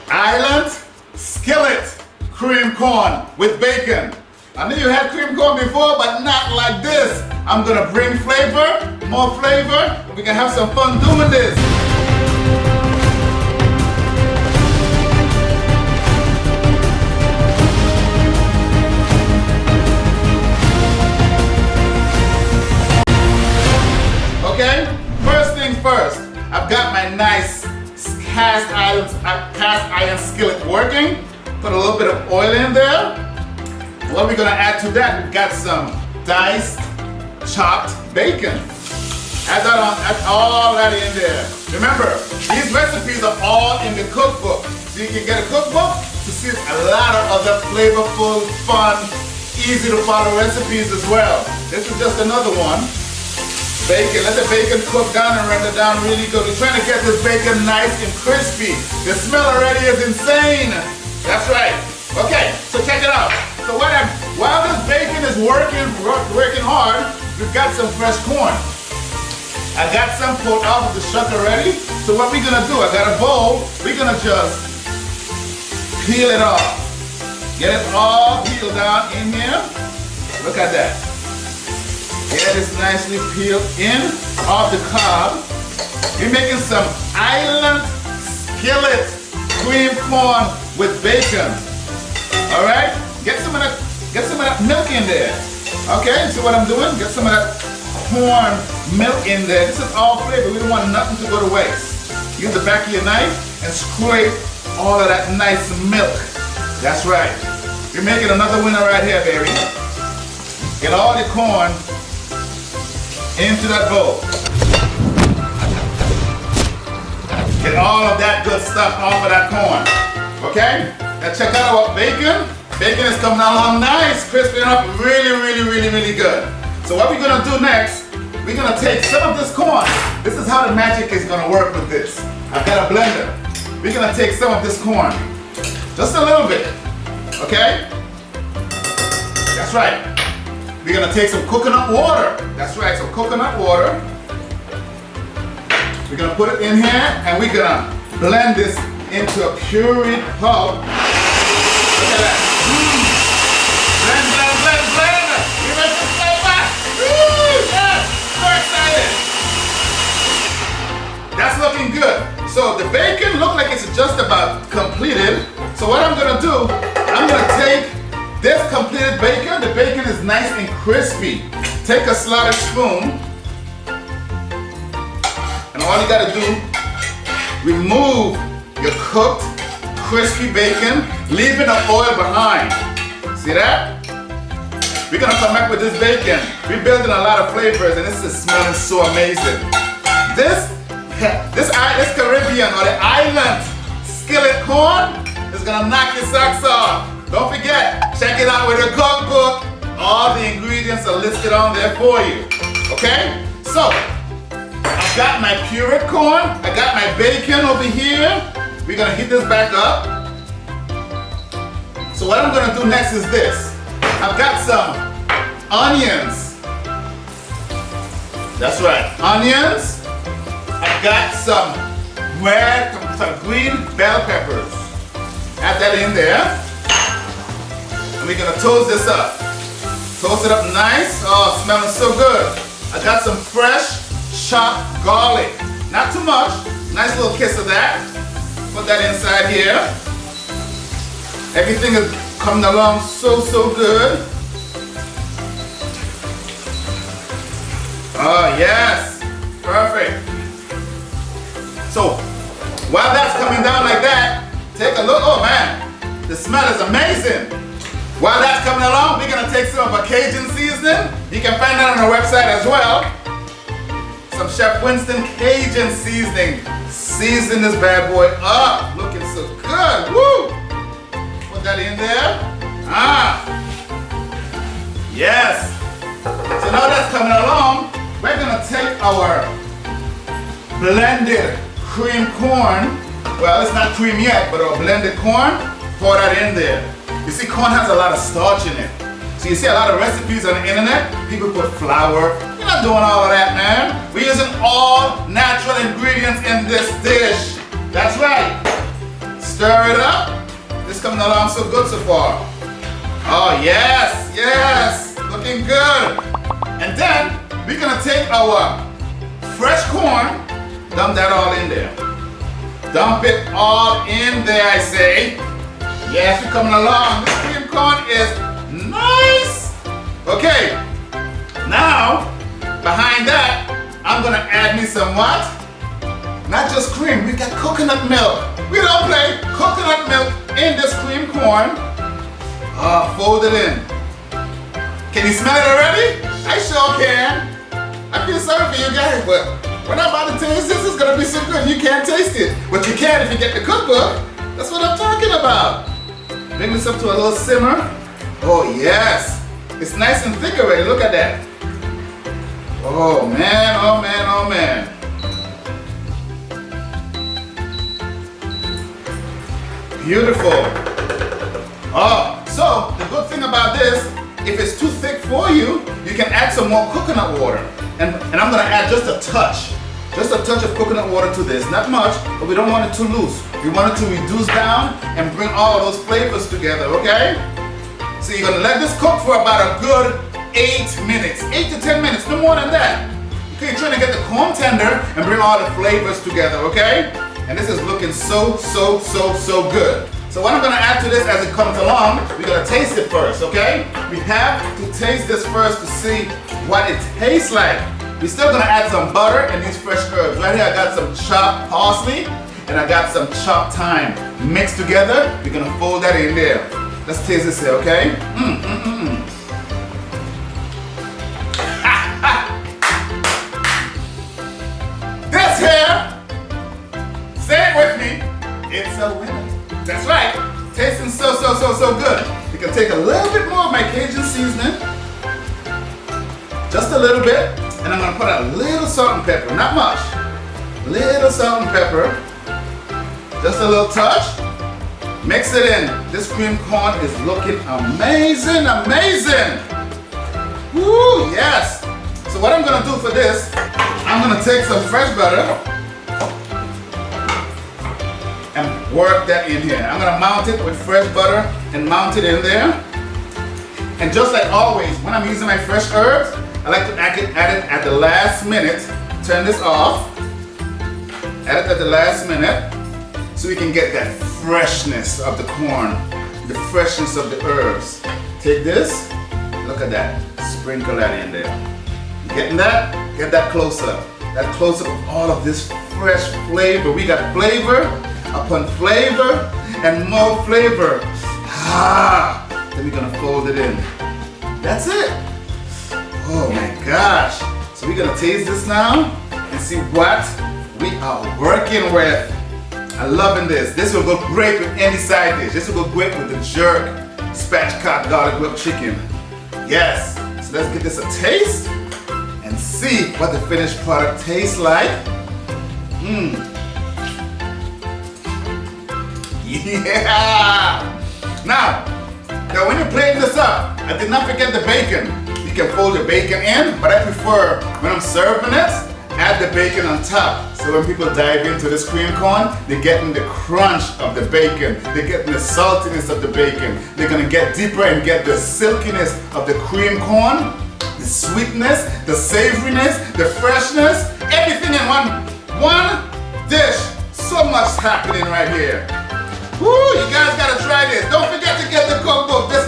Island Skillet Cream Corn with bacon. I know you had cream corn before, but not like this. I'm gonna bring flavor, more flavor, and we can have some fun doing this. Okay, first things first, I've got my nice cast iron skillet working. Put a little bit of oil in there. What we're gonna add to that, we've got some diced, chopped bacon. Add all that in there. Remember, these recipes are all in the cookbook. So you can get a cookbook to see a lot of other flavorful, fun, easy to follow recipes as well. This is just another one. Bacon, let the bacon cook down and render down really good. We're trying to get this bacon nice and crispy. The smell already is insane. That's right. Okay, so check it out. So while this bacon is working hard, we've got some fresh corn. I got some pulled off of the shuck already. So what we're gonna do, I got a bowl. We're gonna just peel it off. Get it all peeled down in here. Look at that. Get this nicely peeled in off the cob. We're making some Island Skillet Cream Corn with bacon. All right, get some of that milk in there. Okay, so what I'm doing, get some of that corn milk in there. This is all flavor. We don't want nothing to go to waste. Use the back of your knife and scrape all of that nice milk. That's right. You're making another winner right here, baby. Get all the corn into that bowl. Get all of that good stuff off of that corn. Okay? Now check out our bacon. Bacon is coming along nice, crispy up, really good. So what we're gonna do next, we're gonna take some of this corn. This is how the magic is gonna work with this. I've got a blender. We're gonna take some of this corn. Just a little bit. Okay? That's right. We're gonna take some coconut water. That's right, some coconut water. We're gonna put it in here and we're gonna blend this into a pureed pulp. Look at that. Blend. You ready for flavor? Yes, so excited. That's looking good. So the bacon looks like it's just about completed. So what I'm gonna do, I'm gonna take this completed bacon. The bacon is nice and crispy. Take a slotted spoon, and all you gotta do, remove your cooked, crispy bacon, leaving the oil behind. See that? We're gonna come back with this bacon. We're building a lot of flavors, and this is smelling so amazing. This Caribbean or the Island Skillet Corn is gonna knock your socks off. Don't forget, check it out with your cookbook. All the ingredients are listed on there for you. Okay? So, I've got my pureed corn. I got my bacon over here. We're gonna heat this back up. So what I'm gonna do next is this. I've got some onions. That's right, onions. I've got some green bell peppers. Add that in there. And we're gonna toast this up. Toast it up nice. Oh, smelling so good. I got some fresh chopped garlic. Not too much. Nice little kiss of that. Put that inside here. Everything is coming along so good. Oh yes, perfect. So while that's coming down like that, take a look. Oh man, the smell is amazing. While that's coming along, we're gonna take some of our Cajun seasoning. You can find that on our website as well. Some Chef Winston Cajun seasoning. Season this bad boy up. Looking so good. Woo! Put that in there. Yes. So now that's coming along, we're gonna take our blended cream corn. Well, it's not cream yet, but our blended corn. Pour that in there. You see, corn has a lot of starch in it. So you see a lot of recipes on the internet, people put flour. You're not doing all of that, man. We're using all natural ingredients in this dish. That's right. Stir Stir it up. This coming along so good so far. Oh yes, yes, looking good. And then we're gonna take our fresh corn, dump that all in there. Dump it all in there, I say. Yes, we're coming along. This cream corn is nice. Okay, now behind that, I'm gonna add me some what? Not just cream, we got coconut milk. We don't play coconut milk in this cream corn. Fold it in. Can you smell it already? I sure can. I feel sorry for you guys, but when I'm about to taste this, it's gonna be so good you can't taste it. But you can if you get the cookbook. That's what I'm talking about. Bring this up to a little simmer. Oh yes. It's nice and thick already, look at that. Oh man, oh man, oh man. Beautiful. Oh, so the good thing about this, if it's too thick for you, you can add some more coconut water. And I'm gonna add just a touch of coconut water to this. Not much, but we don't want it too loose. We want it to reduce down and bring all of those flavors together, okay? So you're gonna let this cook for about a good 8 minutes, 8 to 10 minutes, no more than that. Okay, you're trying to get the corn tender and bring all the flavors together, okay? And this is looking so good. So what I'm gonna add to this as it comes along, we're gonna taste it first, okay? We have to taste this first to see what it tastes like. We're still gonna add some butter and these fresh herbs. Right here I got some chopped parsley and I got some chopped thyme. Mixed together, we're gonna fold that in there. Let's taste this here, okay? This here, say it with me, it's a winner. That's right, tasting so good. You can take a little bit more of my Cajun seasoning, just a little bit, and I'm gonna put a little salt and pepper, not much. Little salt and pepper, just a little touch. Mix it in. This cream corn is looking amazing, amazing. Woo, yes. So what I'm gonna do for this, I'm gonna take some fresh butter and work that in here. I'm gonna mount it with fresh butter and mount it in there. And just like always, when I'm using my fresh herbs, I like to add it at the last minute. Turn this off. Add it at the last minute so we can get that freshness of the corn, the freshness of the herbs. Take this, look at that, sprinkle that in there. Getting that? Get that close up. That close up of all of this fresh flavor. We got flavor upon flavor and more flavor. Then we're gonna fold it in. That's it. Oh my gosh. So we're gonna taste this now and see what we are working with. I'm loving this. This will go great with any side dish. This will go great with the jerk, spatchcock garlic grilled chicken. Yes. So let's give this a taste and see what the finished product tastes like. Yeah! Now when you're plating this up, I did not forget the bacon. You can fold the bacon in, but I prefer when I'm serving it, add the bacon on top. So when people dive into this cream corn, they're getting the crunch of the bacon. They're getting the saltiness of the bacon. They're gonna get deeper and get the silkiness of the cream corn, the sweetness, the savoriness, the freshness, everything in one dish. So much happening right here. Woo, you guys gotta try this. Don't forget to get the cookbook. This